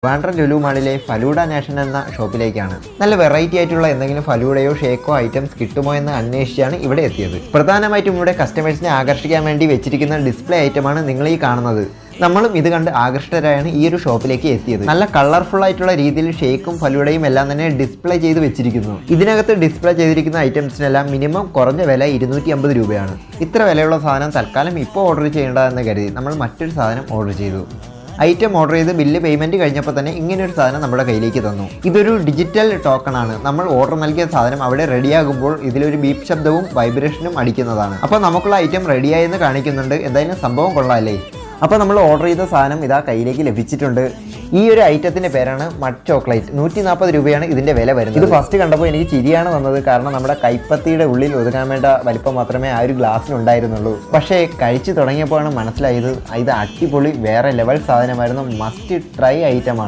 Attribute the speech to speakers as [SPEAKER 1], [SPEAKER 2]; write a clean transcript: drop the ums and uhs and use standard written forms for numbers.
[SPEAKER 1] Trivandrum Lulu മാളിലെ falooda nation എന്ന ഷോപ്പിലേക്കാണ്. നല്ല variety ആയിട്ടുള്ള എന്തെങ്കിലും ഫലൂഡയോ ഷേക്കോ ഐറ്റംസ് കിട്ടുമോ എന്ന് അന്വേഷിച്ചാണ് ഇവിടെ എത്തിയത്. പ്രധാനമായിട്ടും ഇവിടെ കസ്റ്റമേഴ്സിനെ ആകർഷിക്കാൻ വേണ്ടി വെച്ചിരിക്കുന്ന ഡിസ്പ്ലേ ഐറ്റമാണ് നിങ്ങൾ ഈ കാണുന്നത്. നമ്മളും ഇത് കണ്ട് ആകർഷ്ടരായാണ് ഈ ഒരു ഷോപ്പിലേക്ക് എത്തിയത്. നല്ല കളർഫുൾ ആയിട്ടുള്ള രീതിയിൽ ഷേക്കും ഫലൂഡയും എല്ലാം തന്നെ ഡിസ്പ്ലേ ചെയ്ത് വെച്ചിരിക്കുന്നു. ഇതിനകത്ത് ഡിസ്പ്ലേ ചെയ്തിരിക്കുന്ന ഐറ്റംസിനെല്ലാം മിനിമം കുറഞ്ഞ വില 250 രൂപയാണ്. ഇത്ര വിലയുള്ള സാധനം തൽക്കാലം ഇപ്പോൾ ഓർഡർ ചെയ്യേണ്ടതെന്ന് കരുതി നമ്മൾ മറ്റൊരു സാധനം ഓർഡർ ചെയ്തു. ഐറ്റം ഓർഡർ ചെയ്ത് ബില്ല് പേയ്മെൻറ്റ് കഴിഞ്ഞപ്പോൾ തന്നെ ഇങ്ങനൊരു സാധനം നമ്മുടെ കയ്യിലേക്ക് തന്നു. ഇതൊരു ഡിജിറ്റൽ ടോക്കണാണ്. നമ്മൾ ഓർഡർ നൽകിയ സാധനം അവിടെ റെഡിയാകുമ്പോൾ ഇതിലൊരു ബീപ്പ് ശബ്ദവും വൈബ്രേഷനും അടിക്കുന്നതാണ്. അപ്പോൾ നമുക്കുള്ള ഐറ്റം റെഡിയായെന്ന് കാണിക്കുന്നുണ്ട്. എന്തായാലും സംഭവം കൊള്ളാമല്ലേ. അപ്പോൾ നമ്മൾ ഓർഡർ ചെയ്ത സാധനം ഇതാ കയ്യിലേക്ക് ലഭിച്ചിട്ടുണ്ട്. ഈ ഒരു ഐറ്റത്തിൻ്റെ പേരാണ് മഡ് ചോക്ലേറ്റ്. 140 രൂപയാണ് ഇതിൻ്റെ വില വരുന്നത്. ഇത് ഫസ്റ്റ് കണ്ടപ്പോൾ എനിക്ക് ചിരിയാണ് വന്നത്. കാരണം നമ്മുടെ കൈപ്പത്തിയുടെ ഉള്ളിൽ ഒതുങ്ങാൻ വേണ്ട വലിപ്പം മാത്രമേ ആ ഒരു ഗ്ലാസ്സിനുണ്ടായിരുന്നുള്ളൂ. പക്ഷേ കഴിച്ചു തുടങ്ങിയപ്പോഴാണ് മനസ്സിലായത് ഇത് അടിപൊളി വേറെ ലെവൽ സാധനമായിരുന്നു. മസ്റ്റ് ട്രൈ ഐറ്റമാണ്.